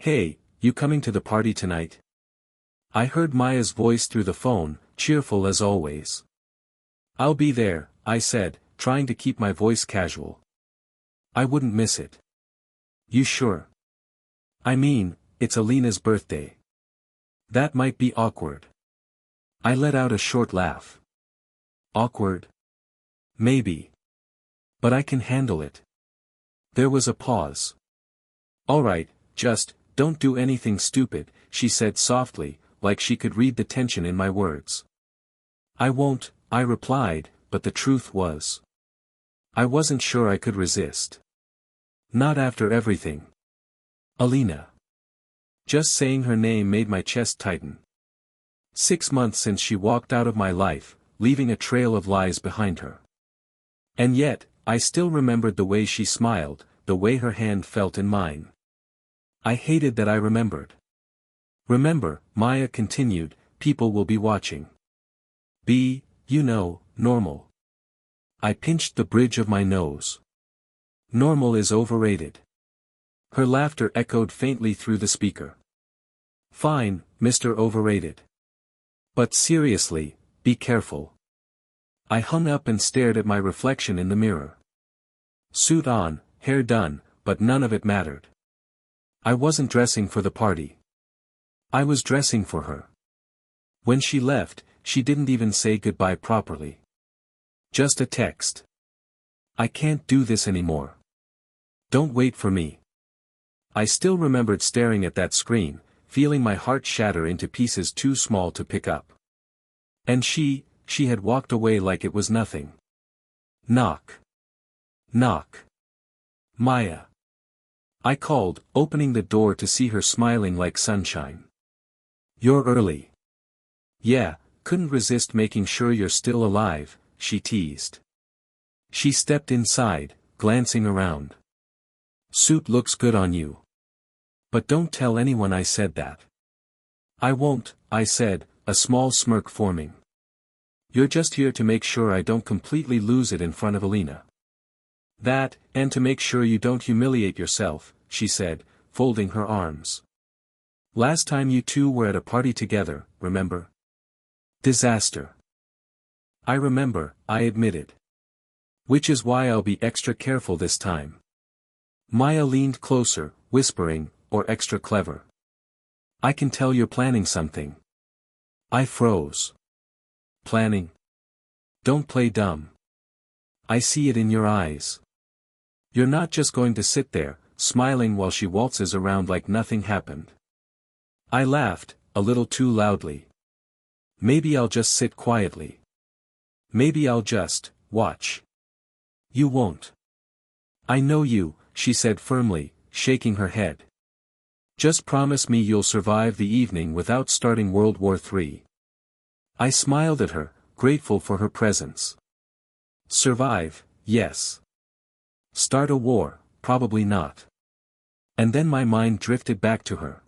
Hey, you coming to the party tonight? I heard Maya's voice through the phone, cheerful as always. I'll be there, I said, trying to keep my voice casual. I wouldn't miss it. You sure? I mean, it's Alina's birthday. That might be awkward. I let out a short laugh. Awkward? Maybe. But I can handle it. There was a pause. Alright, just, don't do anything stupid, she said softly, like she could read the tension in my words. I won't, I replied, but the truth was. I wasn't sure I could resist. Not after everything. Alina. Just saying her name made my chest tighten. 6 months since she walked out of my life, leaving a trail of lies behind her. And yet, I still remembered the way she smiled, the way her hand felt in mine. I hated that I remembered. Remember, Maya continued, people will be watching. Be, normal. I pinched the bridge of my nose. Normal is overrated. Her laughter echoed faintly through the speaker. Fine, Mr. Overrated. But seriously, be careful. I hung up and stared at my reflection in the mirror. Suit on, hair done, but none of it mattered. I wasn't dressing for the party. I was dressing for her. When she left, she didn't even say goodbye properly. Just a text. I can't do this anymore. Don't wait for me. I still remembered staring at that screen, feeling my heart shatter into pieces too small to pick up. And she had walked away like it was nothing. Knock. Knock. Maya. I called, opening the door to see her smiling like sunshine. You're early. Yeah, couldn't resist making sure you're still alive, she teased. She stepped inside, glancing around. Suit looks good on you. But don't tell anyone I said that. I won't, I said, a small smirk forming. You're just here to make sure I don't completely lose it in front of Alina. That, and to make sure you don't humiliate yourself, she said, folding her arms. Last time you two were at a party together, remember? Disaster. I remember, I admitted. Which is why I'll be extra careful this time. Maya leaned closer, whispering, or extra clever. I can tell you're planning something. I froze. Planning? Don't play dumb. I see it in your eyes. You're not just going to sit there, smiling while she waltzes around like nothing happened. I laughed, a little too loudly. Maybe I'll just sit quietly. Maybe I'll just, watch. You won't. I know you, she said firmly, shaking her head. Just promise me you'll survive the evening without starting World War III. I smiled at her, grateful for her presence. Survive, yes. Start a war, probably not. And then my mind drifted back to her.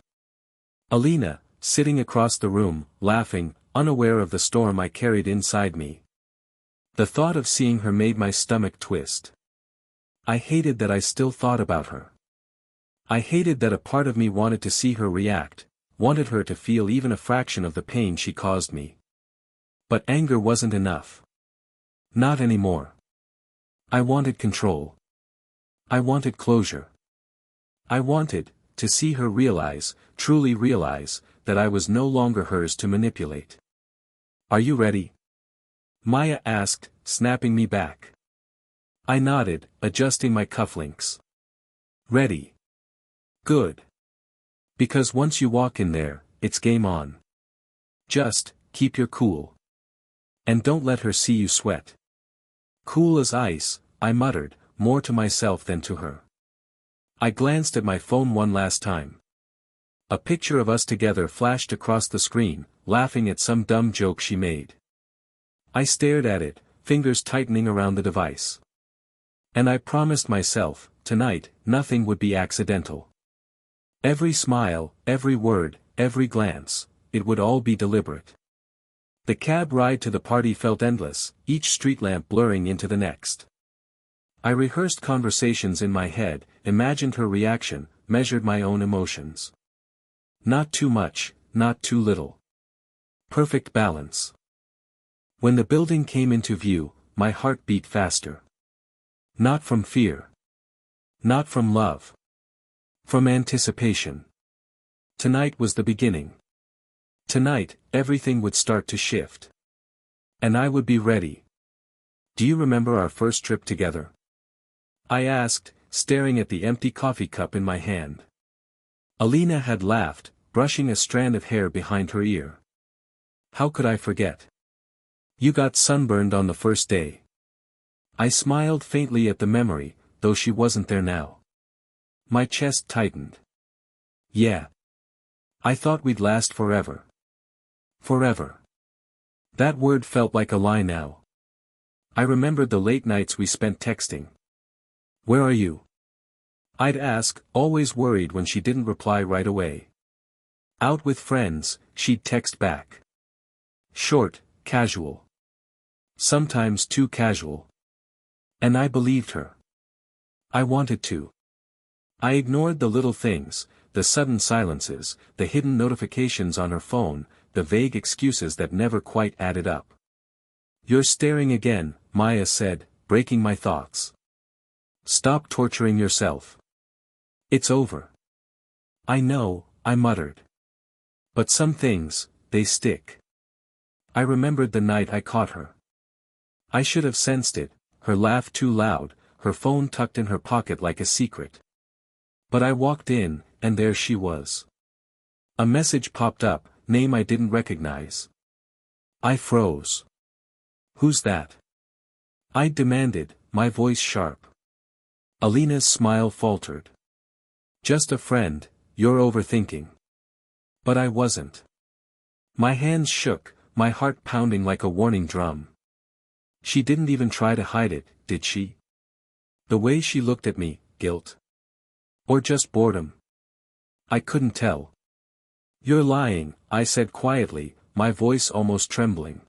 Alina, sitting across the room, laughing, unaware of the storm I carried inside me. The thought of seeing her made my stomach twist. I hated that I still thought about her. I hated that a part of me wanted to see her react, wanted her to feel even a fraction of the pain she caused me. But anger wasn't enough. Not anymore. I wanted control. I wanted closure. I wanted to see her realize, truly realize, that I was no longer hers to manipulate. Are you ready? Maya asked, snapping me back. I nodded, adjusting my cufflinks. Ready. Good. Because once you walk in there, it's game on. Just, keep your cool. And don't let her see you sweat. Cool as ice, I muttered, more to myself than to her. I glanced at my phone one last time. A picture of us together flashed across the screen, laughing at some dumb joke she made. I stared at it, fingers tightening around the device. And I promised myself, tonight, nothing would be accidental. Every smile, every word, every glance, it would all be deliberate. The cab ride to the party felt endless, each street lamp blurring into the next. I rehearsed conversations in my head, imagined her reaction, measured my own emotions. Not too much, not too little. Perfect balance. When the building came into view, my heart beat faster. Not from fear. Not from love. From anticipation. Tonight was the beginning. Tonight, everything would start to shift. And I would be ready. Do you remember our first trip together? I asked, staring at the empty coffee cup in my hand. Alina had laughed, brushing a strand of hair behind her ear. How could I forget? You got sunburned on the first day. I smiled faintly at the memory, though she wasn't there now. My chest tightened. Yeah. I thought we'd last forever. Forever. That word felt like a lie now. I remembered the late nights we spent texting. Where are you? I'd ask, always worried when she didn't reply right away. Out with friends, she'd text back. Short, casual. Sometimes too casual. And I believed her. I wanted to. I ignored the little things, the sudden silences, the hidden notifications on her phone, the vague excuses that never quite added up. You're staring again, Maya said, breaking my thoughts. Stop torturing yourself. It's over. I know, I muttered. But some things, they stick. I remembered the night I caught her. I should have sensed it, her laugh too loud, her phone tucked in her pocket like a secret. But I walked in, and there she was. A message popped up, name I didn't recognize. I froze. Who's that? I demanded, my voice sharp. Alina's smile faltered. Just a friend, you're overthinking. But I wasn't. My hands shook, my heart pounding like a warning drum. She didn't even try to hide it, did she? The way she looked at me, guilt. Or just boredom. I couldn't tell. You're lying, I said quietly, my voice almost trembling.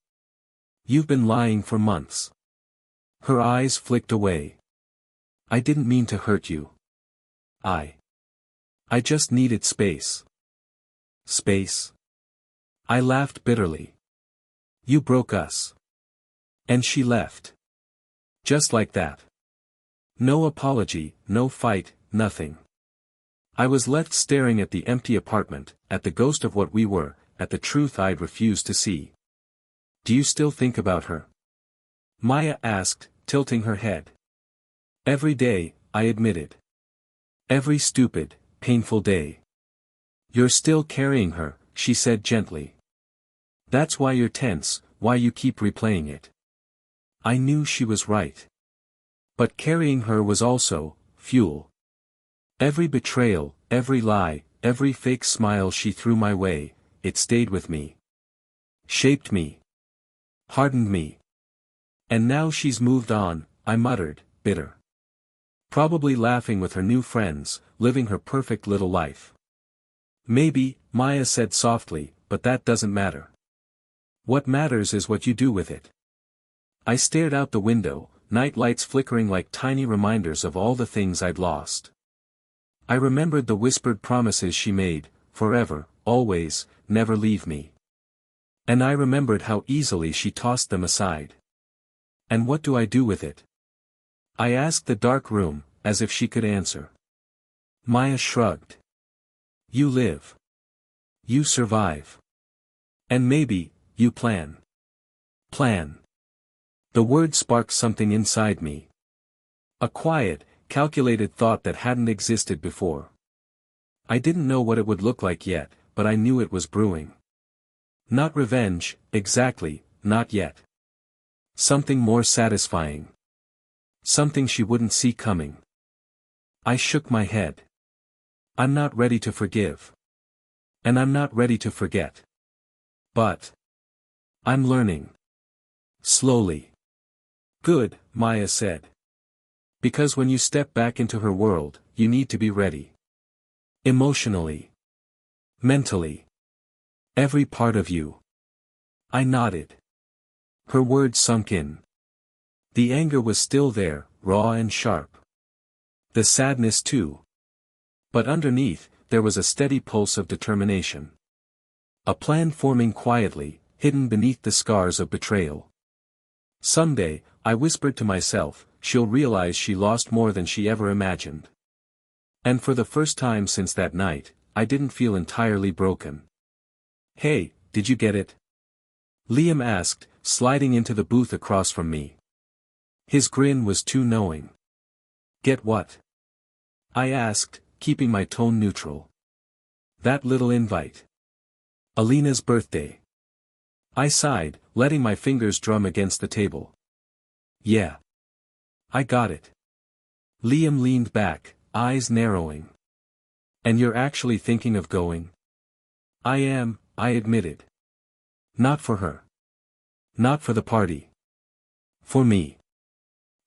You've been lying for months. Her eyes flicked away. I didn't mean to hurt you. I just needed space. Space? I laughed bitterly. You broke us. And she left. Just like that. No apology, no fight, nothing. I was left staring at the empty apartment, at the ghost of what we were, at the truth I'd refused to see. Do you still think about her? Maya asked, tilting her head. Every day, I admitted. Every stupid, painful day. You're still carrying her, she said gently. That's why you're tense, why you keep replaying it. I knew she was right. But carrying her was also fuel. Every betrayal, every lie, every fake smile she threw my way, it stayed with me. Shaped me. Hardened me. And now she's moved on, I muttered, bitter. Probably laughing with her new friends, living her perfect little life. Maybe, Maya said softly, but that doesn't matter. What matters is what you do with it. I stared out the window, night lights flickering like tiny reminders of all the things I'd lost. I remembered the whispered promises she made, forever, always, never leave me. And I remembered how easily she tossed them aside. And what do I do with it? I asked the dark room, as if she could answer. Maya shrugged. You live. You survive. And maybe, you plan. Plan. The word sparked something inside me. A quiet, calculated thought that hadn't existed before. I didn't know what it would look like yet, but I knew it was brewing. Not revenge, exactly, not yet. Something more satisfying. Something she wouldn't see coming. I shook my head. I'm not ready to forgive. And I'm not ready to forget. But I'm learning. Slowly. Good, Maya said. Because when you step back into her world, you need to be ready. Emotionally. Mentally. Every part of you. I nodded. Her words sunk in. The anger was still there, raw and sharp. The sadness too. But underneath, there was a steady pulse of determination. A plan forming quietly, hidden beneath the scars of betrayal. Someday, I whispered to myself, she'll realize she lost more than she ever imagined. And for the first time since that night, I didn't feel entirely broken. "Hey, did you get it?" Liam asked, sliding into the booth across from me. His grin was too knowing. "Get what?" I asked, keeping my tone neutral. "That little invite. Alina's birthday." I sighed, letting my fingers drum against the table. "Yeah. I got it." Liam leaned back, eyes narrowing. "And you're actually thinking of going?" "I am," I admitted. "Not for her. Not for the party. For me.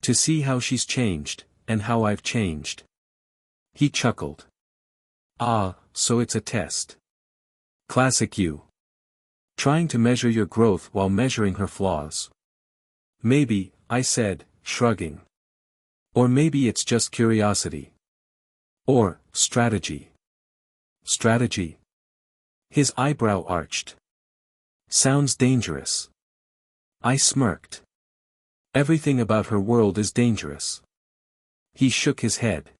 To see how she's changed, and how I've changed." He chuckled. "Ah, so it's a test. Classic you. Trying to measure your growth while measuring her flaws." "Maybe," I said, shrugging. "Or maybe it's just curiosity. Or, strategy." "Strategy?" His eyebrow arched. "Sounds dangerous." I smirked. "Everything about her world is dangerous." He shook his head.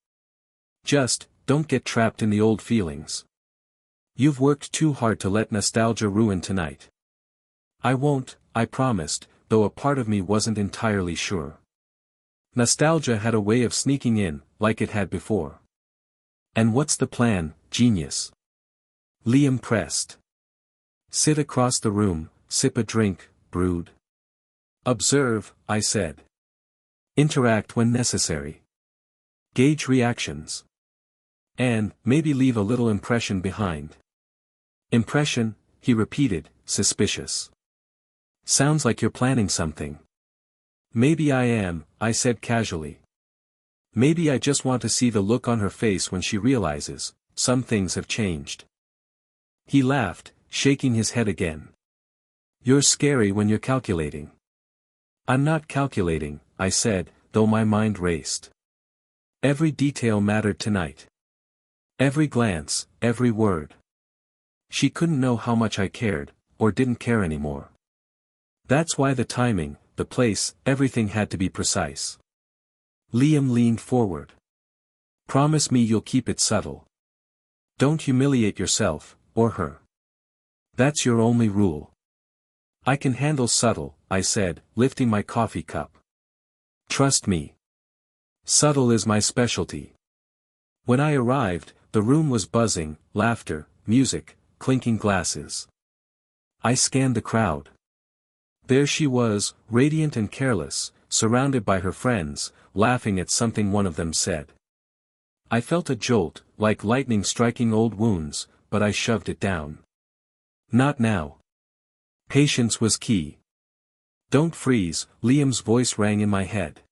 "Just, don't get trapped in the old feelings. You've worked too hard to let nostalgia ruin tonight." "I won't," I promised, though a part of me wasn't entirely sure. Nostalgia had a way of sneaking in, like it had before. "And what's the plan, genius?" Liam pressed. "Sit across the room, sip a drink, brood. Observe," I said. "Interact when necessary. Gauge reactions. And, maybe leave a little impression behind." "Impression," he repeated, suspicious. "Sounds like you're planning something." "Maybe I am," I said casually. "Maybe I just want to see the look on her face when she realizes, some things have changed." He laughed, shaking his head again. "You're scary when you're calculating." "I'm not calculating," I said, though my mind raced. Every detail mattered tonight. Every glance, every word. She couldn't know how much I cared, or didn't care anymore. That's why the timing, the place, everything had to be precise. Liam leaned forward. "Promise me you'll keep it subtle. Don't humiliate yourself, or her. That's your only rule." "I can handle subtle," I said, lifting my coffee cup. "Trust me. Subtle is my specialty." When I arrived, the room was buzzing, laughter, music, clinking glasses. I scanned the crowd. There she was, radiant and careless, surrounded by her friends, laughing at something one of them said. I felt a jolt, like lightning striking old wounds, but I shoved it down. "Not now." Patience was key. "Don't freeze," Liam's voice rang in my head.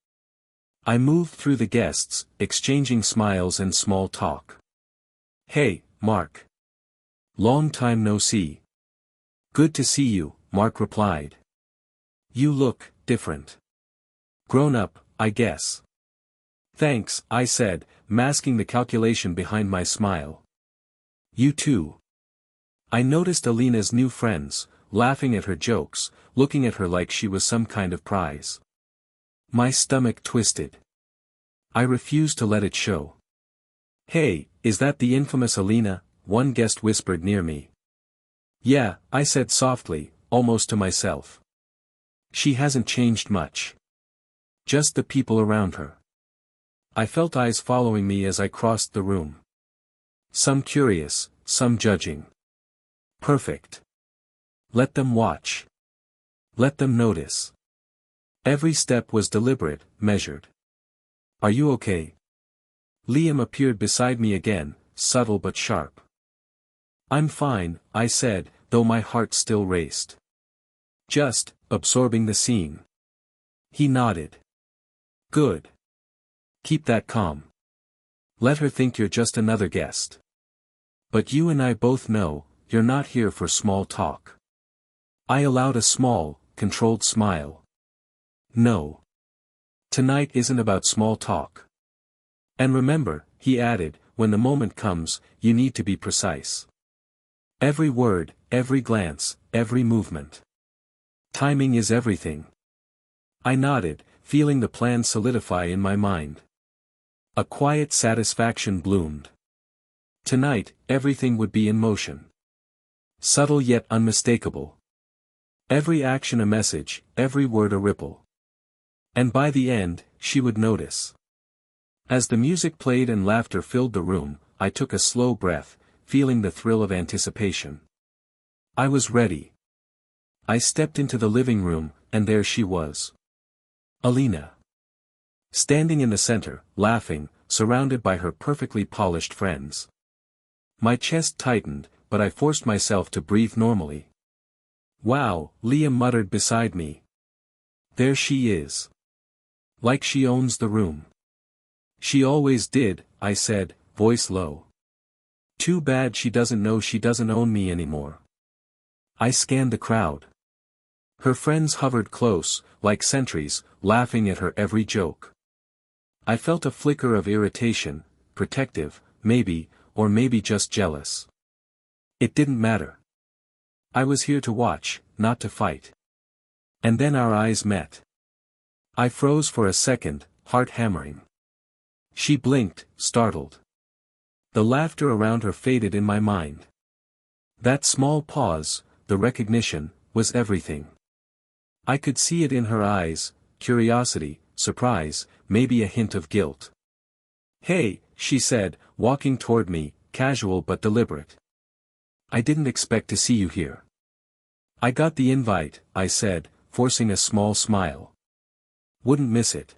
I moved through the guests, exchanging smiles and small talk. "Hey, Mark. Long time no see." "Good to see you," Mark replied. "You look different. Grown up, I guess." "Thanks," I said, masking the calculation behind my smile. "You too." I noticed Alina's new friends, laughing at her jokes, looking at her like she was some kind of prize. My stomach twisted. I refused to let it show. "Hey, is that the infamous Alina?" one guest whispered near me. "Yeah," I said softly, almost to myself. "She hasn't changed much. Just the people around her." I felt eyes following me as I crossed the room. Some curious, some judging. Perfect. Let them watch. Let them notice. Every step was deliberate, measured. "Are you okay?" Liam appeared beside me again, subtle but sharp. "I'm fine," I said, though my heart still raced. "Just, absorbing the scene." He nodded. "Good. Keep that calm. Let her think you're just another guest. But you and I both know, you're not here for small talk." I allowed a small, controlled smile. "No. Tonight isn't about small talk. And remember," he added, when the moment comes, you need to be precise. Every word, every glance, every movement. Timing is everything. I nodded, feeling the plan solidify in my mind. A quiet satisfaction bloomed. Tonight, everything would be in motion. Subtle yet unmistakable. Every action a message, every word a ripple. And by the end, she would notice. As the music played and laughter filled the room, I took a slow breath, feeling the thrill of anticipation. I was ready. I stepped into the living room, and there she was. Alina. Standing in the center, laughing, surrounded by her perfectly polished friends. My chest tightened, but I forced myself to breathe normally. Wow, Liam muttered beside me. There she is. Like she owns the room. She always did, I said, voice low. Too bad she doesn't know she doesn't own me anymore. I scanned the crowd. Her friends hovered close, like sentries, laughing at her every joke. I felt a flicker of irritation, protective, maybe, or maybe just jealous. It didn't matter. I was here to watch, not to fight. And then our eyes met. I froze for a second, heart hammering. She blinked, startled. The laughter around her faded in my mind. That small pause, the recognition, was everything. I could see it in her eyes, curiosity, surprise, maybe a hint of guilt. Hey, she said, walking toward me, casual but deliberate. I didn't expect to see you here. I got the invite, I said, forcing a small smile. Wouldn't miss it.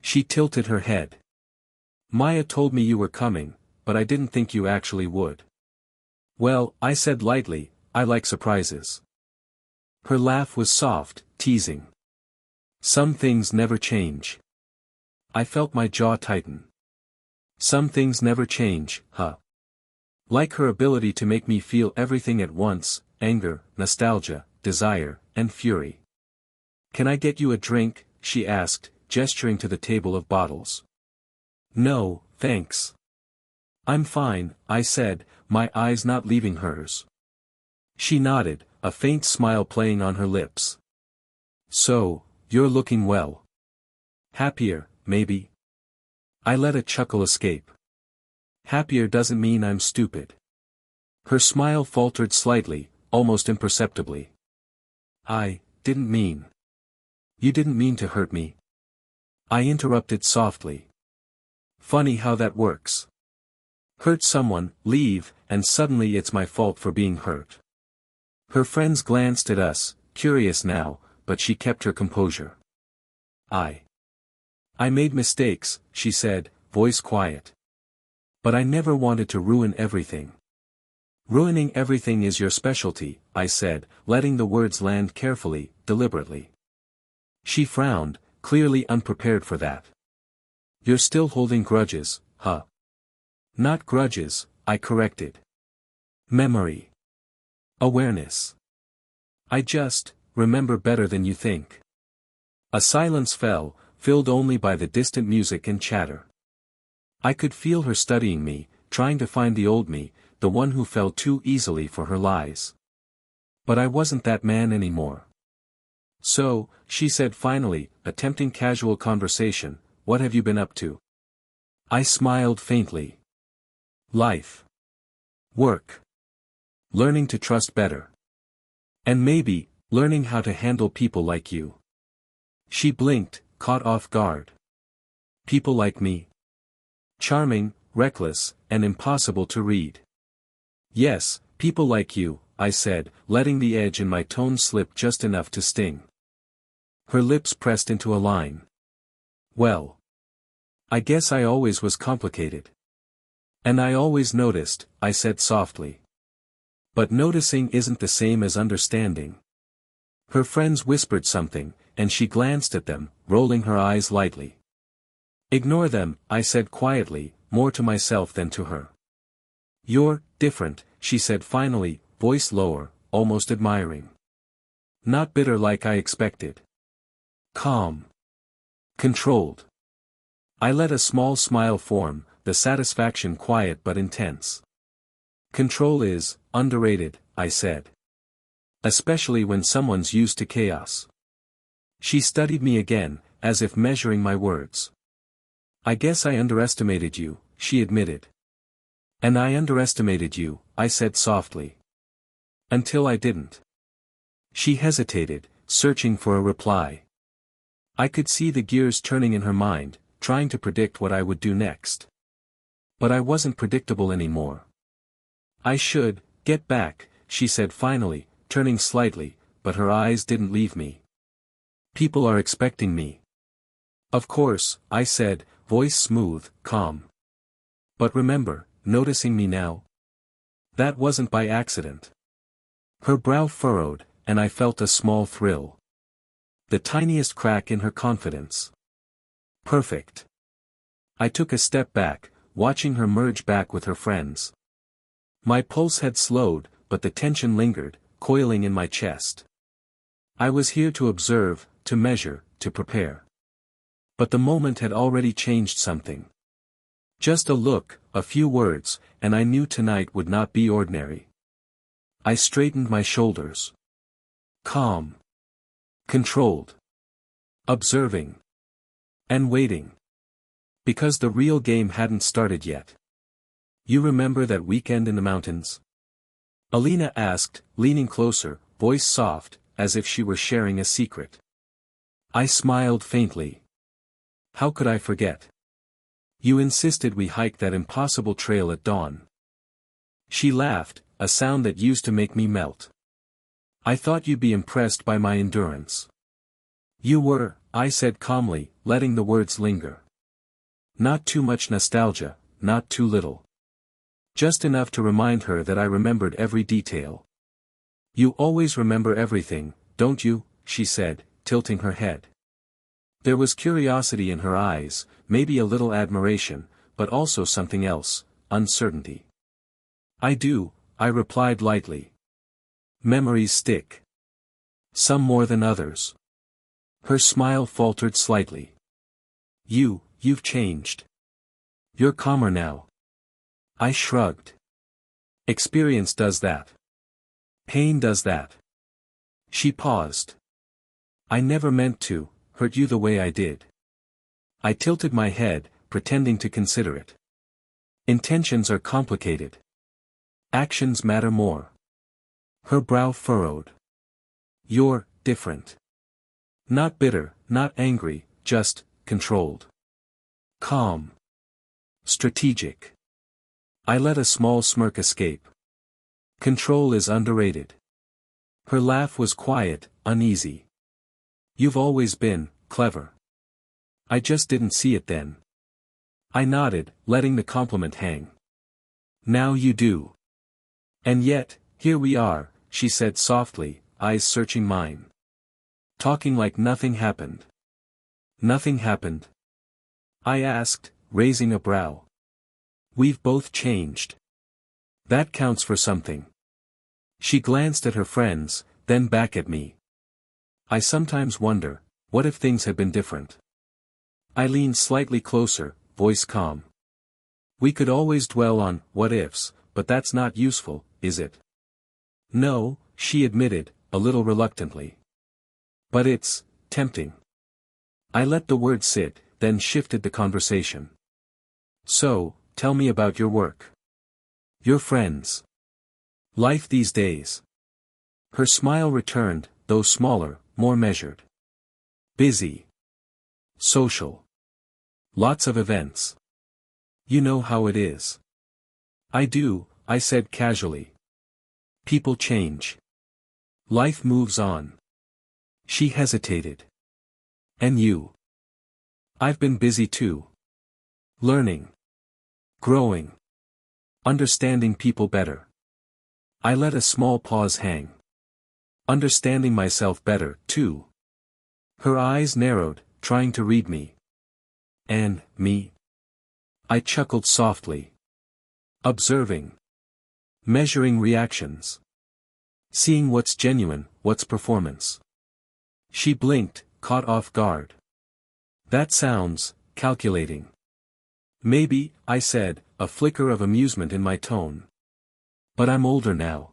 She tilted her head. Maya told me you were coming, but I didn't think you actually would. Well, I said lightly, I like surprises. Her laugh was soft, teasing. Some things never change. I felt my jaw tighten. Some things never change, huh? Like her ability to make me feel everything at once, anger, nostalgia, desire, and fury. Can I get you a drink? She asked, gesturing to the table of bottles. No, thanks. I'm fine, I said, my eyes not leaving hers. She nodded, a faint smile playing on her lips. So, you're looking well. Happier, maybe? I let a chuckle escape. Happier doesn't mean I'm stupid. Her smile faltered slightly, almost imperceptibly. I didn't mean. You didn't mean to hurt me. I interrupted softly. Funny how that works. Hurt someone, leave, and suddenly it's my fault for being hurt. Her friends glanced at us, curious now, but she kept her composure. I made mistakes, she said, voice quiet. But I never wanted to ruin everything. Ruining everything is your specialty, I said, letting the words land carefully, deliberately. She frowned, clearly unprepared for that. You're still holding grudges, huh? Not grudges, I corrected. Memory. Awareness. I just remember better than you think. A silence fell, filled only by the distant music and chatter. I could feel her studying me, trying to find the old me, the one who fell too easily for her lies. But I wasn't that man anymore. So, she said finally, attempting casual conversation, what have you been up to? I smiled faintly. Life. Work. Learning to trust better. And maybe, learning how to handle people like you. She blinked, caught off guard. People like me. Charming, reckless, and impossible to read. Yes, people like you, I said, letting the edge in my tone slip just enough to sting. Her lips pressed into a line. Well. I guess I always was complicated. And I always noticed, I said softly. But noticing isn't the same as understanding. Her friends whispered something, and she glanced at them, rolling her eyes lightly. Ignore them, I said quietly, more to myself than to her. You're different, she said finally, voice lower, almost admiring. Not bitter like I expected. Calm. Controlled. I let a small smile form, the satisfaction quiet but intense. Control is underrated, I said. Especially when someone's used to chaos. She studied me again, as if measuring my words. I guess I underestimated you, she admitted. And I underestimated you, I said softly. Until I didn't. She hesitated, searching for a reply. I could see the gears turning in her mind, trying to predict what I would do next. But I wasn't predictable anymore. I should get back, she said finally, turning slightly, but her eyes didn't leave me. People are expecting me. Of course, I said, voice smooth, calm. But remember, noticing me now? That wasn't by accident. Her brow furrowed, and I felt a small thrill. The tiniest crack in her confidence. Perfect. I took a step back, watching her merge back with her friends. My pulse had slowed, but the tension lingered, coiling in my chest. I was here to observe, to measure, to prepare. But the moment had already changed something. Just a look, a few words, and I knew tonight would not be ordinary. I straightened my shoulders. Calm. Controlled. Observing. And waiting. Because the real game hadn't started yet. You remember that weekend in the mountains? Alina asked, leaning closer, voice soft, as if she were sharing a secret. I smiled faintly. How could I forget? You insisted we hike that impossible trail at dawn. She laughed, a sound that used to make me melt. I thought you'd be impressed by my endurance. You were, I said calmly, letting the words linger. Not too much nostalgia, not too little. Just enough to remind her that I remembered every detail. You always remember everything, don't you? She said, tilting her head. There was curiosity in her eyes, maybe a little admiration, but also something else, uncertainty. I do, I replied lightly. Memories stick. Some more than others. Her smile faltered slightly. You've changed. You're calmer now. I shrugged. Experience does that. Pain does that. She paused. I never meant to hurt you the way I did. I tilted my head, pretending to consider it. Intentions are complicated. Actions matter more. Her brow furrowed. You're different. Not bitter, not angry, just controlled. Calm. Strategic. I let a small smirk escape. Control is underrated. Her laugh was quiet, uneasy. You've always been clever. I just didn't see it then. I nodded, letting the compliment hang. Now you do. And yet, here we are, she said softly, eyes searching mine. Talking like nothing happened. Nothing happened? I asked, raising a brow. We've both changed. That counts for something. She glanced at her friends, then back at me. I sometimes wonder, what if things had been different? I leaned slightly closer, voice calm. We could always dwell on what ifs, but that's not useful, is it? No, she admitted, a little reluctantly. But it's tempting. I let the word sit, then shifted the conversation. So, tell me about your work. Your friends. Life these days. Her smile returned, though smaller, more measured. Busy. Social. Lots of events. You know how it is. I do, I said casually. People change. Life moves on. She hesitated. And you? I've been busy too. Learning. Growing. Understanding people better. I let a small pause hang. Understanding myself better, too. Her eyes narrowed, trying to read me. And me? I chuckled softly. Observing. Measuring reactions. Seeing what's genuine, what's performance. She blinked, caught off guard. That sounds calculating. Maybe, I said, a flicker of amusement in my tone. But I'm older now.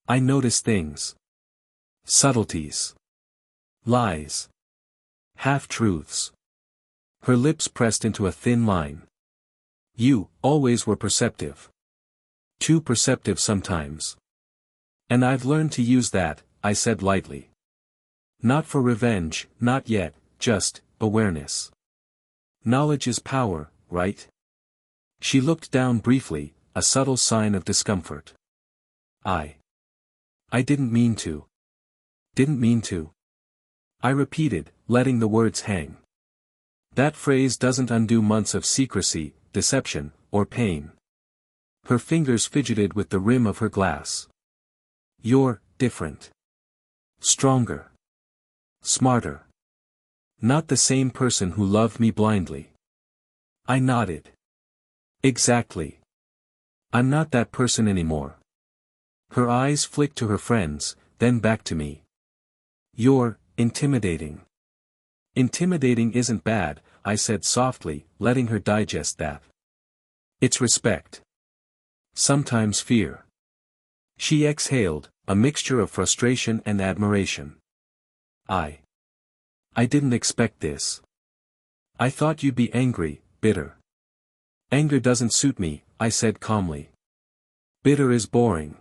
I notice things. Subtleties. Lies. Half-truths. Her lips pressed into a thin line. You, always were perceptive. Too perceptive sometimes. And I've learned to use that, I said lightly. Not for revenge, not yet, just awareness. Knowledge is power, right? She looked down briefly, a subtle sign of discomfort. I didn't mean to. Didn't mean to. I repeated, letting the words hang. That phrase doesn't undo months of secrecy, deception, or pain. Her fingers fidgeted with the rim of her glass. You're different. Stronger. Smarter. Not the same person who loved me blindly. I nodded. Exactly. I'm not that person anymore. Her eyes flicked to her friends, then back to me. You're intimidating. Intimidating isn't bad, I said softly, letting her digest that. It's respect. Sometimes fear. She exhaled, a mixture of frustration and admiration. I didn't expect this. I thought you'd be angry, bitter. Anger doesn't suit me, I said calmly. Bitter is boring.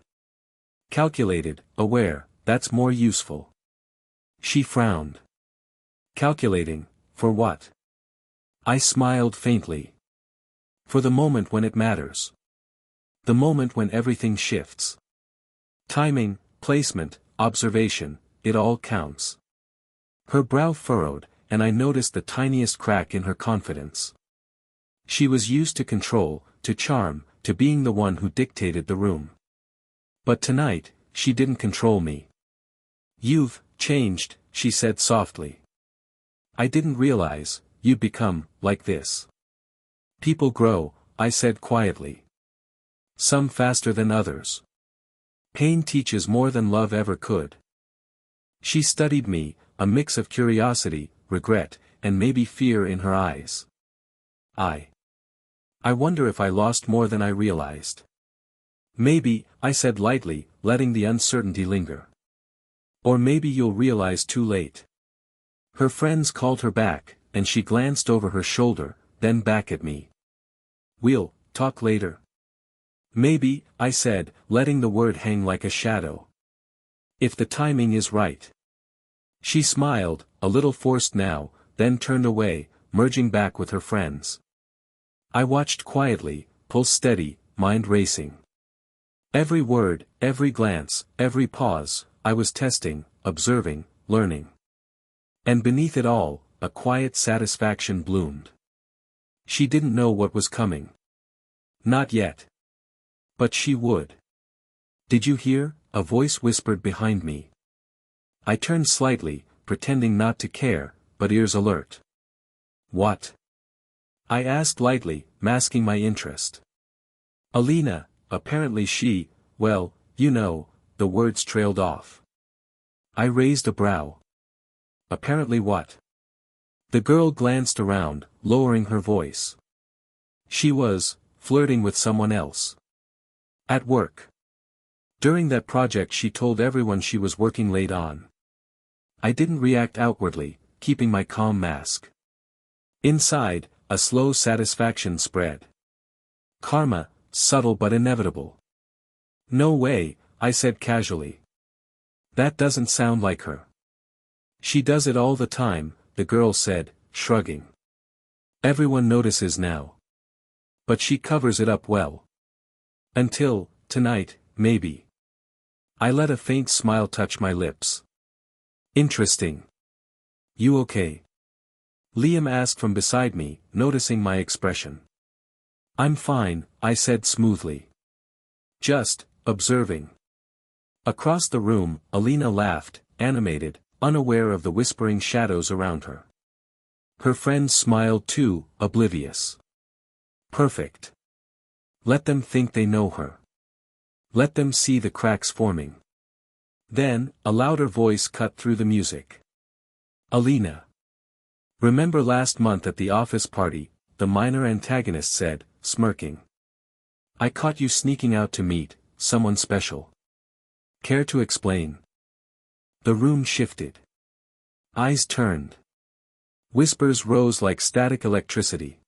Calculated, aware, that's more useful. She frowned. Calculating, for what? I smiled faintly. For the moment when it matters. The moment when everything shifts. Timing, placement, observation, it all counts. Her brow furrowed, and I noticed the tiniest crack in her confidence. She was used to control, to charm, to being the one who dictated the room. But tonight, she didn't control me. You've changed, she said softly. I didn't realize you'd become like this. People grow, I said quietly. Some faster than others. Pain teaches more than love ever could. She studied me, a mix of curiosity, regret, and maybe fear in her eyes. I wonder if I lost more than I realized. Maybe, I said lightly, letting the uncertainty linger. Or maybe you'll realize too late. Her friends called her back, and she glanced over her shoulder, then back at me. We'll talk later. Maybe, I said, letting the word hang like a shadow. If the timing is right. She smiled, a little forced now, then turned away, merging back with her friends. I watched quietly, pulse steady, mind racing. Every word, every glance, every pause, I was testing, observing, learning. And beneath it all, a quiet satisfaction bloomed. She didn't know what was coming. Not yet. But she would. Did you hear? A voice whispered behind me. I turned slightly, pretending not to care, but ears alert. What? I asked lightly, masking my interest. Alina, apparently she, well, you know, the words trailed off. I raised a brow. Apparently what? The girl glanced around, lowering her voice. She was flirting with someone else. At work. During that project she told everyone she was working late on. I didn't react outwardly, keeping my calm mask. Inside, a slow satisfaction spread. Karma, subtle but inevitable. No way, I said casually. That doesn't sound like her. She does it all the time, the girl said, shrugging. Everyone notices now. But she covers it up well. Until, tonight, maybe. I let a faint smile touch my lips. Interesting. You okay? Liam asked from beside me, noticing my expression. I'm fine, I said smoothly. Just observing. Across the room, Alina laughed, animated, unaware of the whispering shadows around her. Her friends smiled too, oblivious. Perfect. Let them think they know her. Let them see the cracks forming. Then, a louder voice cut through the music. Alina. Remember last month at the office party, the minor antagonist said, smirking. I caught you sneaking out to meet someone special. Care to explain? The room shifted. Eyes turned. Whispers rose like static electricity.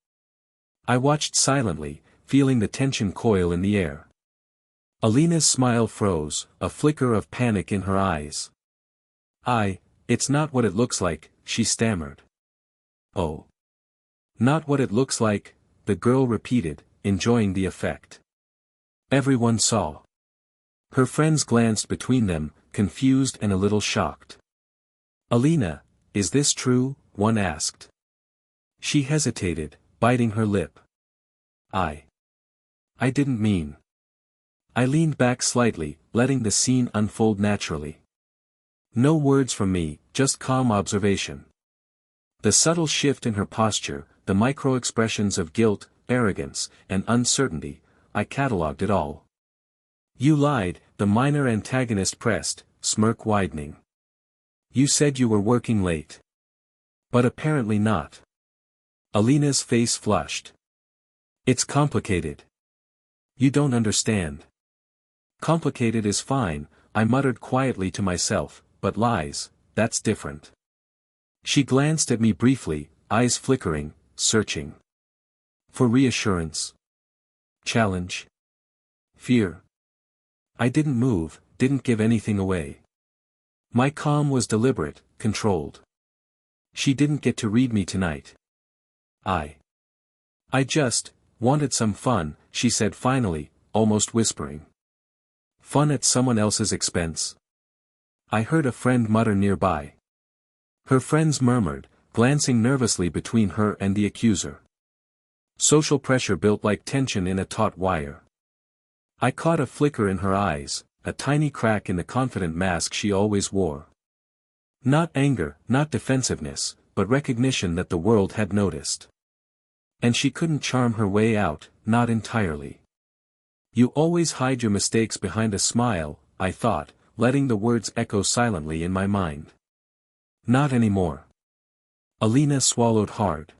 I watched silently, feeling the tension coil in the air. Alina's smile froze, a flicker of panic in her eyes. It's not what it looks like, she stammered. Oh. Not what it looks like, the girl repeated, enjoying the effect. Everyone saw. Her friends glanced between them, confused and a little shocked. Alina, is this true? One asked. She hesitated, biting her lip. I didn't mean. I leaned back slightly, letting the scene unfold naturally. No words from me, just calm observation. The subtle shift in her posture, the micro-expressions of guilt, arrogance, and uncertainty, I catalogued it all. You lied, the minor antagonist pressed, smirk widening. You said you were working late. But apparently not. Alina's face flushed. It's complicated. You don't understand. Complicated is fine, I muttered quietly to myself, but lies, that's different. She glanced at me briefly, eyes flickering, searching. For reassurance. Challenge. Fear. I didn't move, didn't give anything away. My calm was deliberate, controlled. She didn't get to read me tonight. I just wanted some fun, she said finally, almost whispering. Fun at someone else's expense. I heard a friend mutter nearby. Her friends murmured, glancing nervously between her and the accuser. Social pressure built like tension in a taut wire. I caught a flicker in her eyes, a tiny crack in the confident mask she always wore. Not anger, not defensiveness, but recognition that the world had noticed. And she couldn't charm her way out, not entirely. You always hide your mistakes behind a smile, I thought, letting the words echo silently in my mind. Not anymore. Alina swallowed hard.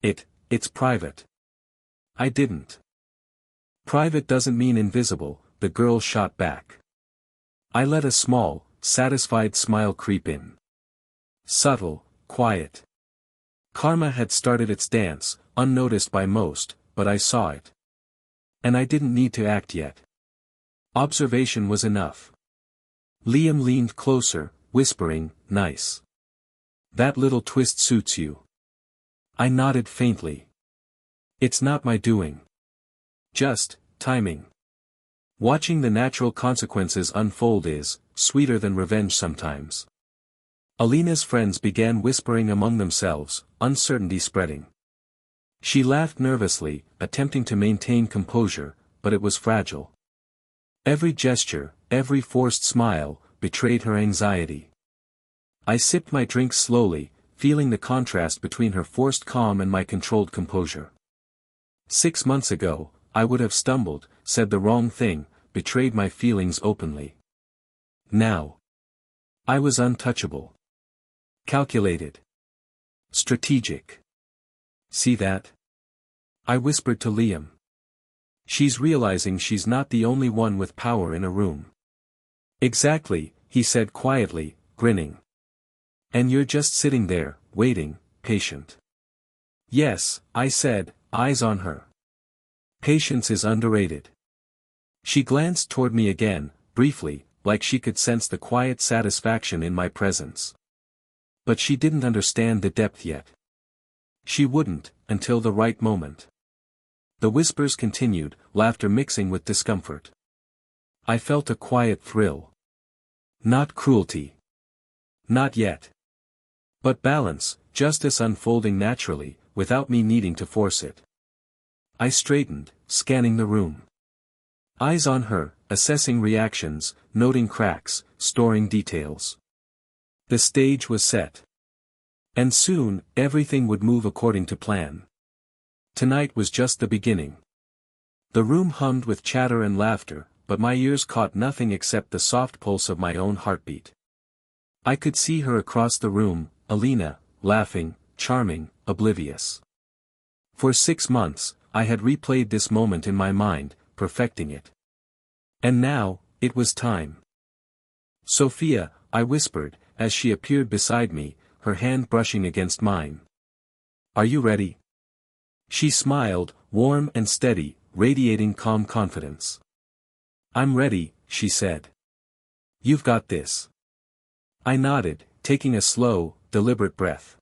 It's private. I didn't. Private doesn't mean invisible, the girl shot back. I let a small, satisfied smile creep in. Subtle, quiet. Karma had started its dance, unnoticed by most, but I saw it. And I didn't need to act yet. Observation was enough. Liam leaned closer, whispering, nice. That little twist suits you. I nodded faintly. It's not my doing. Just, timing. Watching the natural consequences unfold is sweeter than revenge sometimes. Alina's friends began whispering among themselves, uncertainty spreading. She laughed nervously, attempting to maintain composure, but it was fragile. Every gesture, every forced smile, betrayed her anxiety. I sipped my drink slowly, feeling the contrast between her forced calm and my controlled composure. 6 months ago, I would have stumbled, said the wrong thing, betrayed my feelings openly. Now. I was untouchable. Calculated. Strategic. See that? I whispered to Liam. She's realizing she's not the only one with power in a room. Exactly, he said quietly, grinning. And you're just sitting there, waiting, patient. Yes, I said, eyes on her. Patience is underrated. She glanced toward me again, briefly, like she could sense the quiet satisfaction in my presence. But she didn't understand the depth yet. She wouldn't, until the right moment. The whispers continued, laughter mixing with discomfort. I felt a quiet thrill. Not cruelty. Not yet. But balance, justice unfolding naturally, without me needing to force it. I straightened, scanning the room. Eyes on her, assessing reactions, noting cracks, storing details. The stage was set. And soon, everything would move according to plan. Tonight was just the beginning. The room hummed with chatter and laughter, but my ears caught nothing except the soft pulse of my own heartbeat. I could see her across the room, Alina, laughing, charming, oblivious. For 6 months, I had replayed this moment in my mind, perfecting it. And now, it was time. "Sophia," I whispered, as she appeared beside me, her hand brushing against mine. "Are you ready?" She smiled, warm and steady, radiating calm confidence. "I'm ready," she said. "You've got this." I nodded, taking a slow, deliberate breath.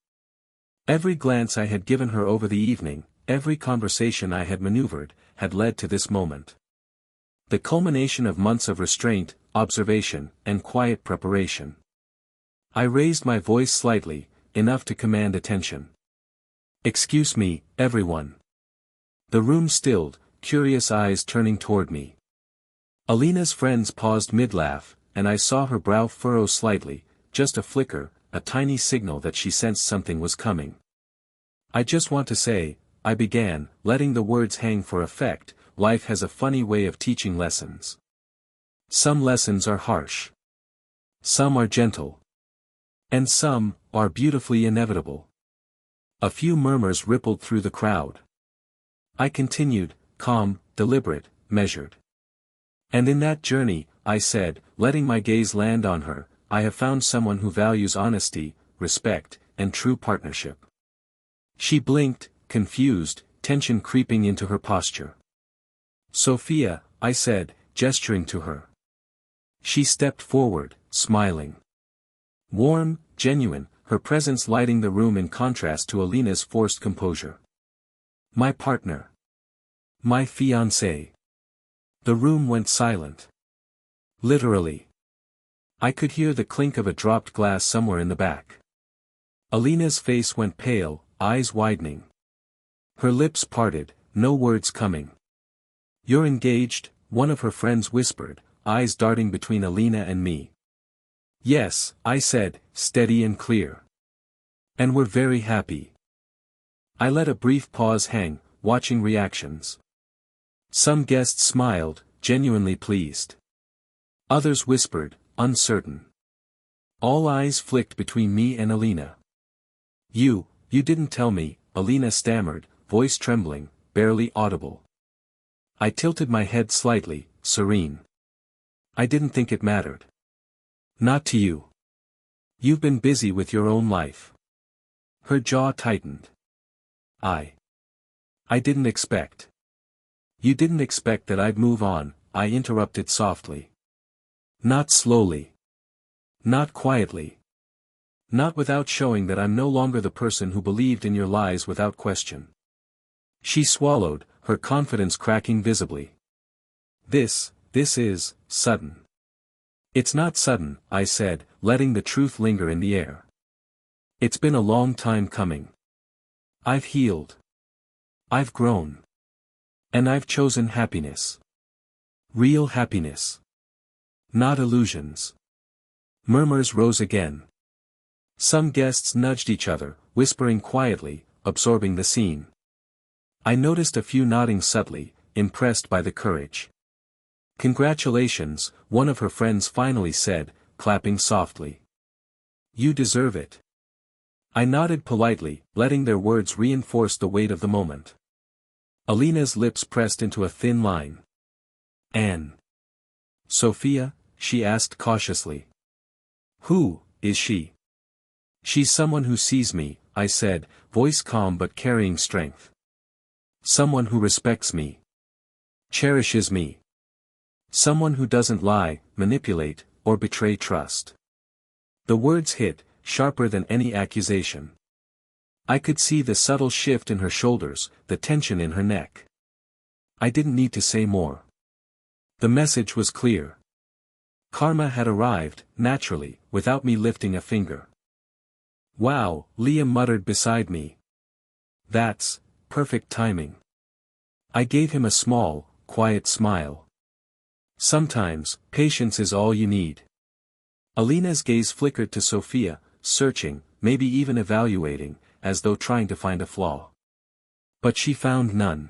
Every glance I had given her over the evening, every conversation I had maneuvered, had led to this moment. The culmination of months of restraint, observation, and quiet preparation. I raised my voice slightly, enough to command attention. "Excuse me, everyone." The room stilled, curious eyes turning toward me. Alina's friends paused mid-laugh, and I saw her brow furrow slightly, just a flicker, a tiny signal that she sensed something was coming. "I just want to say," I began, letting the words hang for effect, "life has a funny way of teaching lessons. Some lessons are harsh. Some are gentle. And some are beautifully inevitable." A few murmurs rippled through the crowd. I continued, calm, deliberate, measured. "And in that journey," I said, letting my gaze land on her, "I have found someone who values honesty, respect, and true partnership." She blinked, confused, tension creeping into her posture. "Sophia," I said, gesturing to her. She stepped forward, smiling. Warm, genuine, her presence lighting the room in contrast to Alina's forced composure. "My partner. My fiancée." The room went silent. Literally. I could hear the clink of a dropped glass somewhere in the back. Alina's face went pale, eyes widening. Her lips parted, no words coming. "You're engaged," one of her friends whispered, eyes darting between Alina and me. "Yes," I said, steady and clear. "And we're very happy." I let a brief pause hang, watching reactions. Some guests smiled, genuinely pleased. Others whispered, uncertain. All eyes flicked between me and Alina. You didn't tell me," Alina stammered, voice trembling, barely audible. I tilted my head slightly, serene. "I didn't think it mattered." "Not to you. You've been busy with your own life." Her jaw tightened. I didn't expect." "You didn't expect that I'd move on," I interrupted softly. "Not slowly. Not quietly. Not without showing that I'm no longer the person who believed in your lies without question." She swallowed, her confidence cracking visibly. This is sudden." "It's not sudden," I said, letting the truth linger in the air. "It's been a long time coming. I've healed. I've grown. And I've chosen happiness. Real happiness. Not illusions." Murmurs rose again. Some guests nudged each other, whispering quietly, absorbing the scene. I noticed a few nodding subtly, impressed by the courage. "Congratulations," one of her friends finally said, clapping softly. "You deserve it." I nodded politely, letting their words reinforce the weight of the moment. Alina's lips pressed into a thin line. "Anne." "Sophia?" she asked cautiously. "Who is she?" "She's someone who sees me," I said, voice calm but carrying strength. "Someone who respects me. Cherishes me. Someone who doesn't lie, manipulate, or betray trust." The words hit, sharper than any accusation. I could see the subtle shift in her shoulders, the tension in her neck. I didn't need to say more. The message was clear. Karma had arrived, naturally, without me lifting a finger. "Wow," Liam muttered beside me. "That's perfect timing." I gave him a small, quiet smile. Sometimes, patience is all you need. Alina's gaze flickered to Sophia, searching, maybe even evaluating, as though trying to find a flaw. But she found none.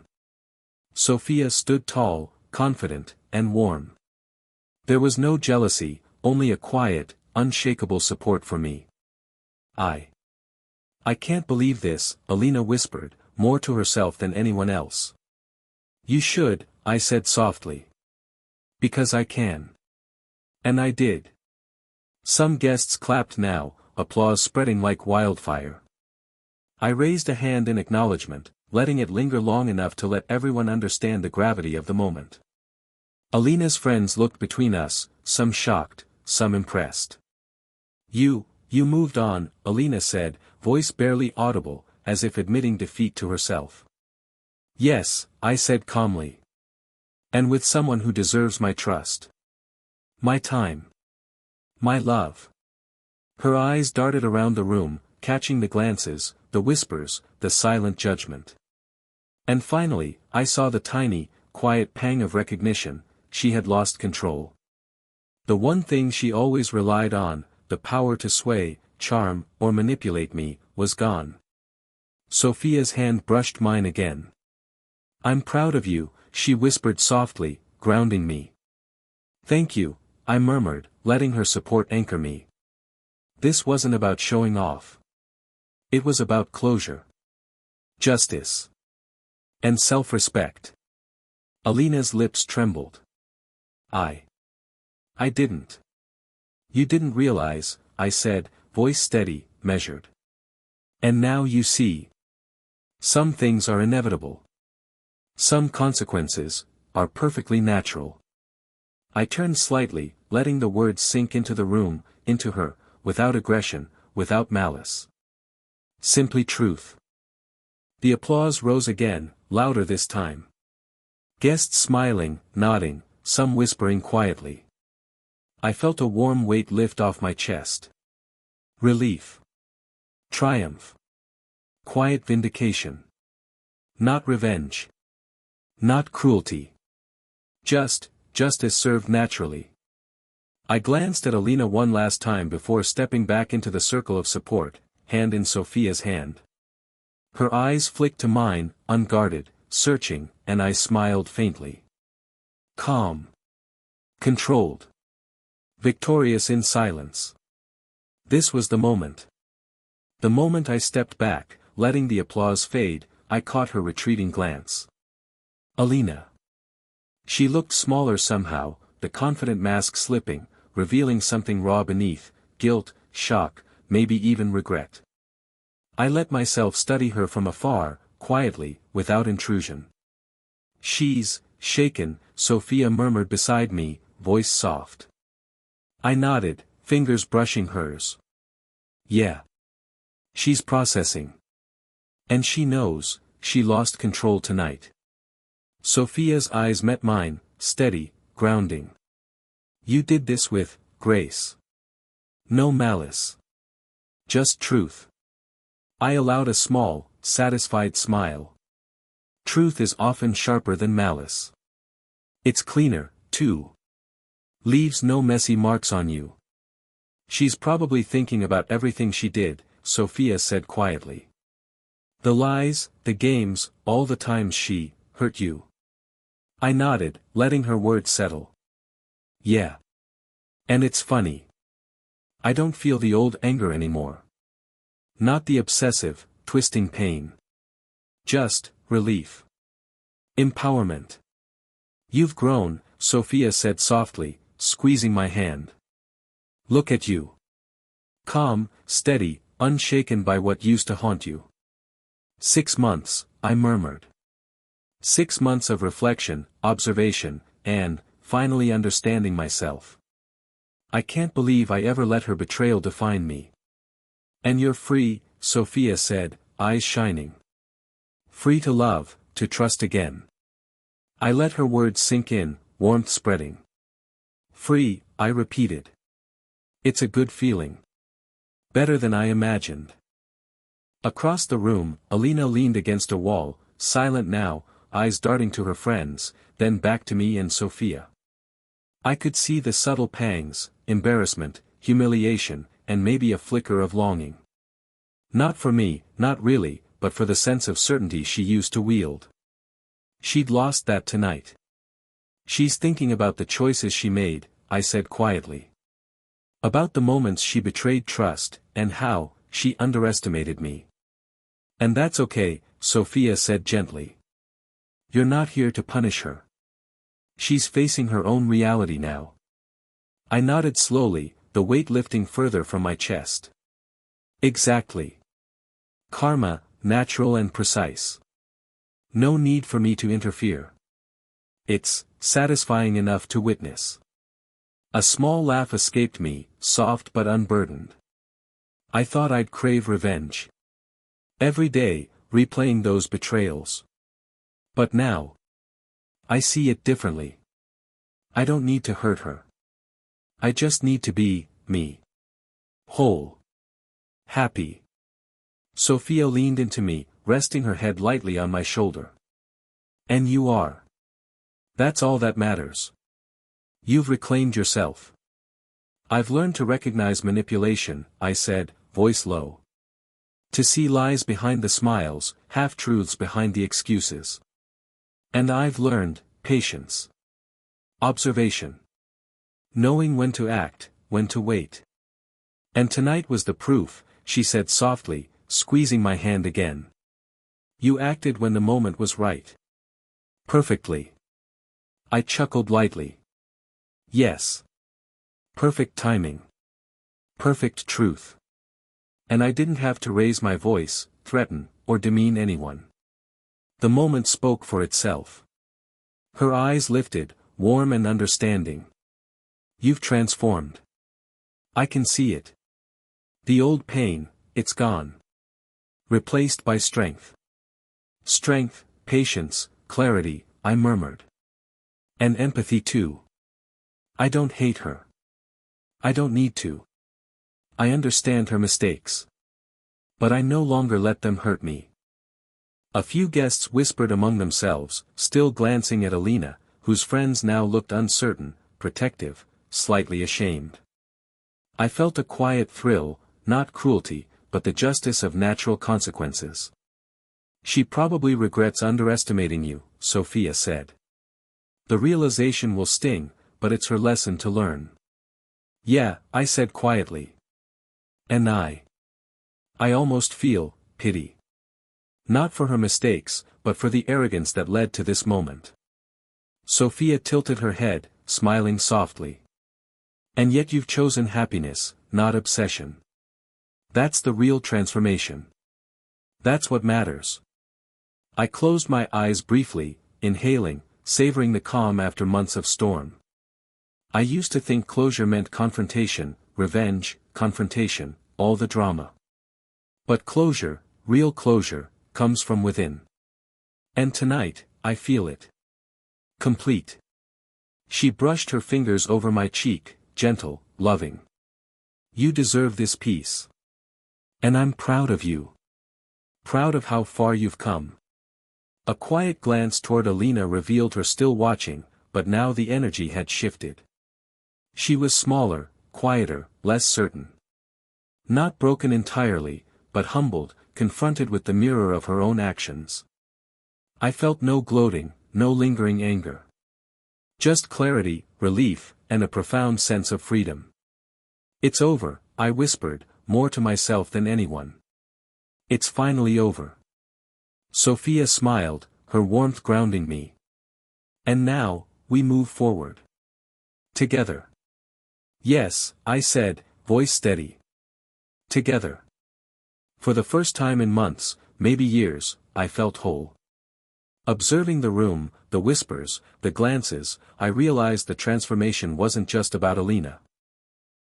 Sophia stood tall, confident, and warm. There was no jealousy, only a quiet, unshakable support for me. I can't believe this," Alina whispered, more to herself than anyone else. You should, I said softly. Because I can. And I did. Some guests clapped now, applause spreading like wildfire. I raised a hand in acknowledgement, letting it linger long enough to let everyone understand the gravity of the moment. Alina's friends looked between us, some shocked, some impressed. You moved on, Alina said, voice barely audible, as if admitting defeat to herself. Yes, I said calmly. And with someone who deserves my trust. My time. My love. Her eyes darted around the room, catching the glances, the whispers, the silent judgment. And finally, I saw the tiny, quiet pang of recognition. She had lost control. The one thing she always relied on, the power to sway, charm, or manipulate me, was gone. Sophia's hand brushed mine again. I'm proud of you, she whispered softly, grounding me. Thank you, I murmured, letting her support anchor me. This wasn't about showing off. It was about closure. Justice. And self-respect. Alina's lips trembled. I didn't. You didn't realize, I said, voice steady, measured. And now you see. Some things are inevitable. Some consequences are perfectly natural. I turned slightly, letting the words sink into the room, into her, without aggression, without malice. Simply truth. The applause rose again, louder this time. Guests smiling, nodding, some whispering quietly. I felt a warm weight lift off my chest. Relief. Triumph. Quiet vindication. Not revenge. Not cruelty. Justice served naturally. I glanced at Alina one last time before stepping back into the circle of support, hand in Sophia's hand. Her eyes flicked to mine, unguarded, searching, and I smiled faintly. Calm. Controlled. Victorious in silence. This was the moment. The moment I stepped back, letting the applause fade, I caught her retreating glance. Alina. She looked smaller somehow, the confident mask slipping, revealing something raw beneath, guilt, shock, maybe even regret. I let myself study her from afar, quietly, without intrusion. She's shaken, Sophia murmured beside me, voice soft. I nodded, fingers brushing hers. Yeah. She's processing. And she knows, she lost control tonight. Sophia's eyes met mine, steady, grounding. You did this with grace. No malice. Just truth. I allowed a small, satisfied smile. Truth is often sharper than malice. It's cleaner, too. Leaves no messy marks on you. She's probably thinking about everything she did, Sophia said quietly. The lies, the games, all the times she hurt you. I nodded, letting her words settle. Yeah. And it's funny. I don't feel the old anger anymore. Not the obsessive, twisting pain. Just relief. Empowerment. You've grown, Sophia said softly, squeezing my hand. Look at you. Calm, steady, unshaken by what used to haunt you. 6 months, I murmured. 6 months of reflection, observation, and, finally understanding myself. I can't believe I ever let her betrayal define me. And you're free, Sophia said, eyes shining. Free to love, to trust again. I let her words sink in, warmth spreading. Free, I repeated. It's a good feeling. Better than I imagined. Across the room, Alina leaned against a wall, silent now, eyes darting to her friends, then back to me and Sophia. I could see the subtle pangs, embarrassment, humiliation, and maybe a flicker of longing. Not for me, not really, but for the sense of certainty she used to wield. She'd lost that tonight. She's thinking about the choices she made, I said quietly. About the moments she betrayed trust, and how she underestimated me. And that's okay, Sophia said gently. You're not here to punish her. She's facing her own reality now. I nodded slowly, the weight lifting further from my chest. Exactly. Karma, natural and precise. No need for me to interfere. It's satisfying enough to witness. A small laugh escaped me, soft but unburdened. I thought I'd crave revenge. Every day, replaying those betrayals. But now, I see it differently. I don't need to hurt her. I just need to be, me. Whole. Happy. Sophia leaned into me, resting her head lightly on my shoulder. And you are. That's all that matters. You've reclaimed yourself. I've learned to recognize manipulation, I said, voice low. To see lies behind the smiles, half-truths behind the excuses. And I've learned patience. Observation. Knowing when to act, when to wait. And tonight was the proof, she said softly, squeezing my hand again. You acted when the moment was right. Perfectly. I chuckled lightly. Yes. Perfect timing. Perfect truth. And I didn't have to raise my voice, threaten, or demean anyone. The moment spoke for itself. Her eyes lifted, warm and understanding. You've transformed. I can see it. The old pain, it's gone. Replaced by strength. Strength, patience, clarity, I murmured. And empathy too. I don't hate her. I don't need to. I understand her mistakes. But I no longer let them hurt me. A few guests whispered among themselves, still glancing at Alina, whose friends now looked uncertain, protective, slightly ashamed. I felt a quiet thrill, not cruelty, but the justice of natural consequences. She probably regrets underestimating you, Sophia said. The realization will sting, but it's her lesson to learn. Yeah, I said quietly. And I almost feel pity. Not for her mistakes, but for the arrogance that led to this moment. Sophia tilted her head, smiling softly. And yet you've chosen happiness, not obsession. That's the real transformation. That's what matters. I closed my eyes briefly, inhaling, savoring the calm after months of storm. I used to think closure meant confrontation, revenge, confrontation, all the drama. But closure, real closure, comes from within. And tonight, I feel it. Complete. She brushed her fingers over my cheek, gentle, loving. You deserve this peace. And I'm proud of you. Proud of how far you've come. A quiet glance toward Alina revealed her still watching, but now the energy had shifted. She was smaller, quieter, less certain. Not broken entirely, but humbled, confronted with the mirror of her own actions. I felt no gloating, no lingering anger. Just clarity, relief, and a profound sense of freedom. It's over, I whispered, more to myself than anyone. It's finally over. Sophia smiled, her warmth grounding me. And now, we move forward. Together. Yes, I said, voice steady. Together. For the first time in months, maybe years, I felt whole. Observing the room, the whispers, the glances, I realized the transformation wasn't just about Alina.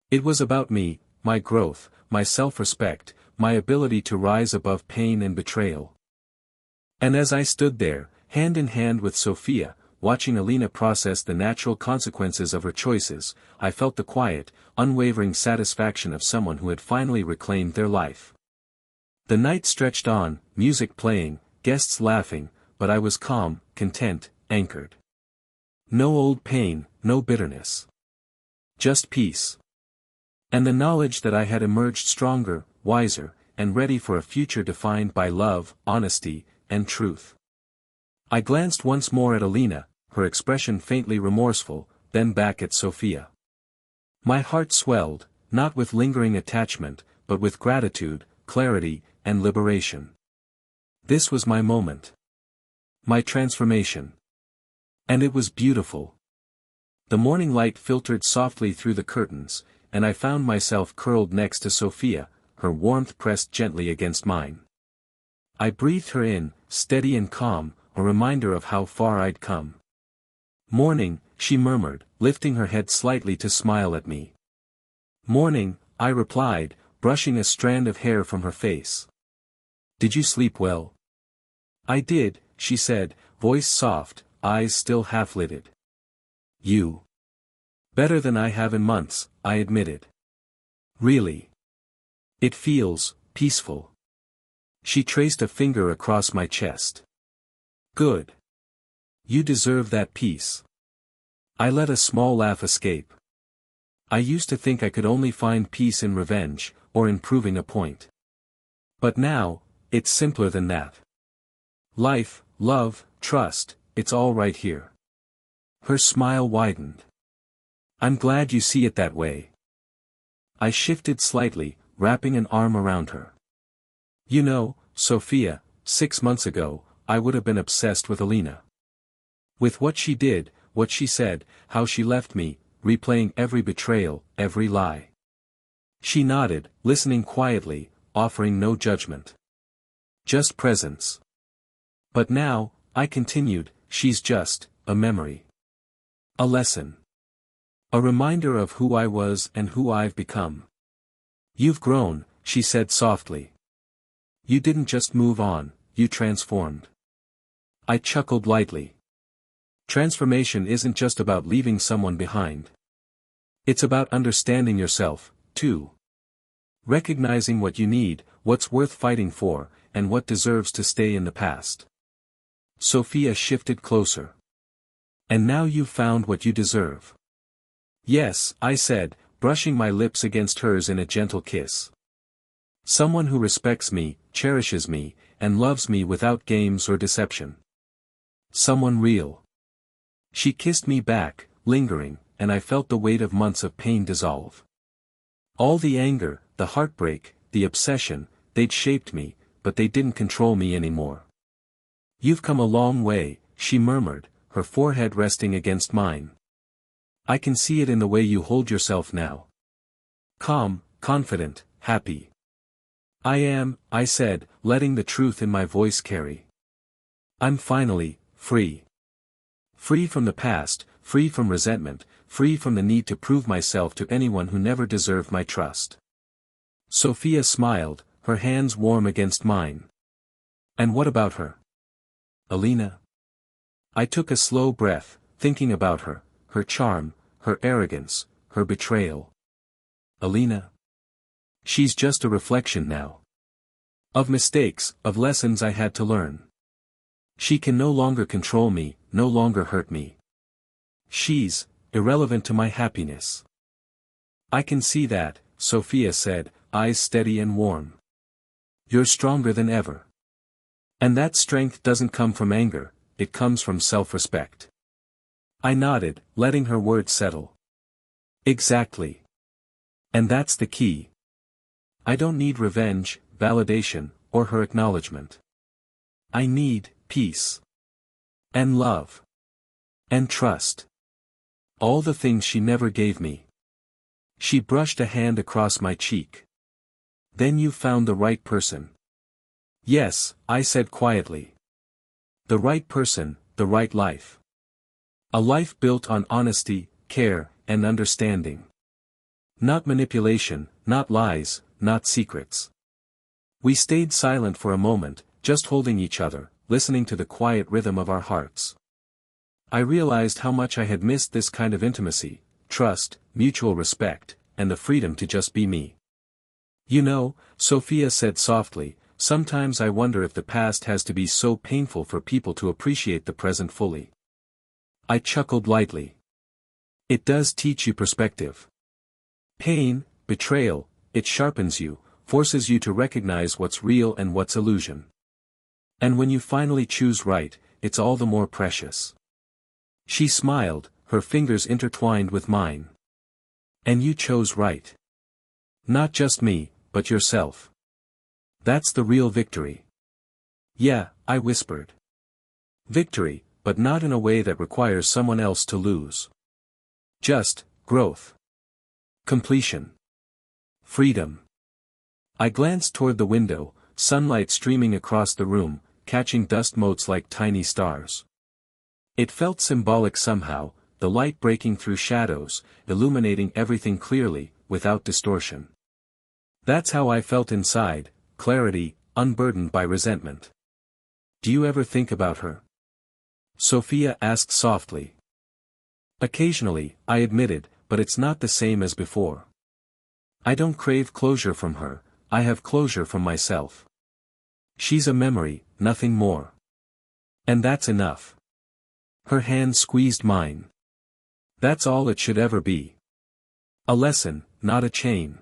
It was about me, my growth, my self-respect, my ability to rise above pain and betrayal. And as I stood there, hand in hand with Sophia, watching Alina process the natural consequences of her choices, I felt the quiet, unwavering satisfaction of someone who had finally reclaimed their life. The night stretched on, music playing, guests laughing, but I was calm, content, anchored. No old pain, no bitterness. Just peace. And the knowledge that I had emerged stronger, wiser, and ready for a future defined by love, honesty, and truth. I glanced once more at Alina, her expression faintly remorseful, then back at Sophia. My heart swelled, not with lingering attachment, but with gratitude, clarity, and liberation. This was my moment. My transformation. And it was beautiful. The morning light filtered softly through the curtains, and I found myself curled next to Sophia, her warmth pressed gently against mine. I breathed her in, steady and calm, a reminder of how far I'd come. "Morning," she murmured, lifting her head slightly to smile at me. "Morning," I replied, brushing a strand of hair from her face. "Did you sleep well?" "I did," she said, voice soft, eyes still half-lidded. "You?" "Better than I have in months," I admitted. "Really? It feels peaceful." She traced a finger across my chest. "Good. You deserve that peace." I let a small laugh escape. I used to think I could only find peace in revenge, or in proving a point. But now, it's simpler than that. Life, love, trust, it's all right here. Her smile widened. "I'm glad you see it that way." I shifted slightly, wrapping an arm around her. "You know, Sophia, 6 months ago, I would have been obsessed with Alina. With what she did, what she said, how she left me, replaying every betrayal, every lie." She nodded, listening quietly, offering no judgment. Just presence. "But now," I continued, "she's just a memory. A lesson. A reminder of who I was and who I've become." "You've grown," she said softly. "You didn't just move on, you transformed." I chuckled lightly. Transformation isn't just about leaving someone behind. It's about understanding yourself, too. Recognizing what you need, what's worth fighting for, and what deserves to stay in the past. Sophia shifted closer. "And now you've found what you deserve." "Yes," I said, brushing my lips against hers in a gentle kiss. "Someone who respects me, cherishes me, and loves me without games or deception. Someone real." She kissed me back, lingering, and I felt the weight of months of pain dissolve. All the anger, the heartbreak, the obsession, they'd shaped me, but they didn't control me anymore. "You've come a long way," she murmured, her forehead resting against mine. "I can see it in the way you hold yourself now. Calm, confident, happy." "I am," I said, letting the truth in my voice carry. "I'm finally free. Free from the past, free from resentment, free from the need to prove myself to anyone who never deserved my trust." Sophia smiled, her hands warm against mine. "And what about her? Alina?" I took a slow breath, thinking about her, her charm, her arrogance, her betrayal. "Alina? She's just a reflection now. Of mistakes, of lessons I had to learn. She can no longer control me, no longer hurt me. She's irrelevant to my happiness." "I can see that," Sophia said, eyes steady and warm. "You're stronger than ever. And that strength doesn't come from anger, it comes from self-respect." I nodded, letting her words settle. "Exactly. And that's the key. I don't need revenge, validation, or her acknowledgement. I need peace. And love. And trust. All the things she never gave me." She brushed a hand across my cheek. "Then you found the right person." "Yes," I said quietly. "The right person, the right life. A life built on honesty, care, and understanding. Not manipulation, not lies, not secrets." We stayed silent for a moment, just holding each other, listening to the quiet rhythm of our hearts. I realized how much I had missed this kind of intimacy, trust, mutual respect, and the freedom to just be me. "You know," Sophia said softly, "sometimes I wonder if the past has to be so painful for people to appreciate the present fully." I chuckled lightly. "It does teach you perspective. Pain, betrayal, it sharpens you, forces you to recognize what's real and what's illusion. And when you finally choose right, it's all the more precious." She smiled, her fingers intertwined with mine. "And you chose right. Not just me, but yourself. That's the real victory." Yeah, I whispered. Victory, but not in a way that requires someone else to lose. Just, growth. Completion. Freedom. I glanced toward the window, sunlight streaming across the room, catching dust motes like tiny stars. It felt symbolic somehow, the light breaking through shadows, illuminating everything clearly, without distortion. That's how I felt inside, clarity, unburdened by resentment. Do you ever think about her? Sophia asked softly. Occasionally, I admitted, but it's not the same as before. I don't crave closure from her, I have closure from myself. She's a memory, nothing more. And that's enough. Her hand squeezed mine. That's all it should ever be. A lesson, not a chain.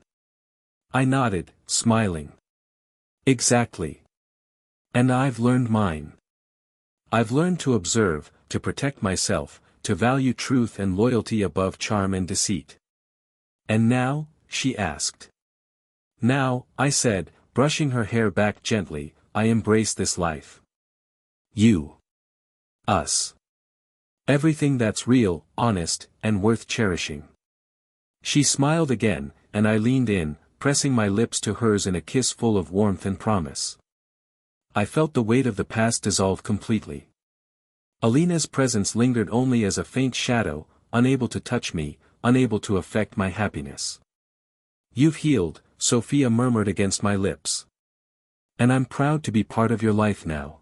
I nodded, smiling. Exactly. And I've learned mine. I've learned to observe, to protect myself, to value truth and loyalty above charm and deceit. And now, she asked. Now, I said, brushing her hair back gently, I embrace this life. You. Us. Everything that's real, honest, and worth cherishing. She smiled again, and I leaned in, pressing my lips to hers in a kiss full of warmth and promise. I felt the weight of the past dissolve completely. Alina's presence lingered only as a faint shadow, unable to touch me, unable to affect my happiness. You've healed, Sophia murmured against my lips. And I'm proud to be part of your life now.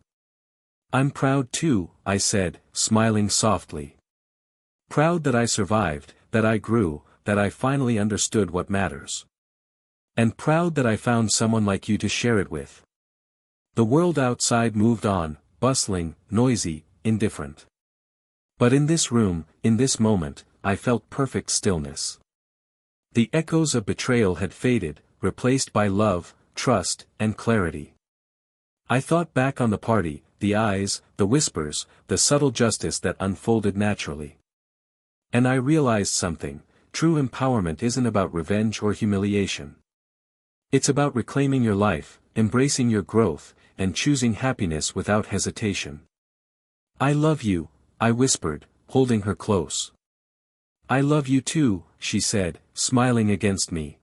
I'm proud too, I said, smiling softly. Proud that I survived, that I grew, that I finally understood what matters. And proud that I found someone like you to share it with. The world outside moved on, bustling, noisy, indifferent. But in this room, in this moment, I felt perfect stillness. The echoes of betrayal had faded, replaced by love, trust, and clarity. I thought back on the party, the eyes, the whispers, the subtle justice that unfolded naturally. And I realized something: true empowerment isn't about revenge or humiliation. It's about reclaiming your life, embracing your growth, and choosing happiness without hesitation. I love you, I whispered, holding her close. I love you too, she said, smiling against me.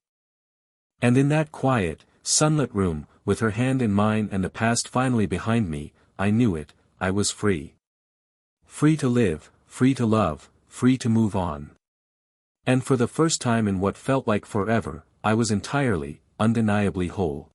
And in that quiet, sunlit room, with her hand in mine and the past finally behind me, I knew it, I was free. Free to live, free to love, free to move on. And for the first time in what felt like forever, I was entirely, undeniably whole.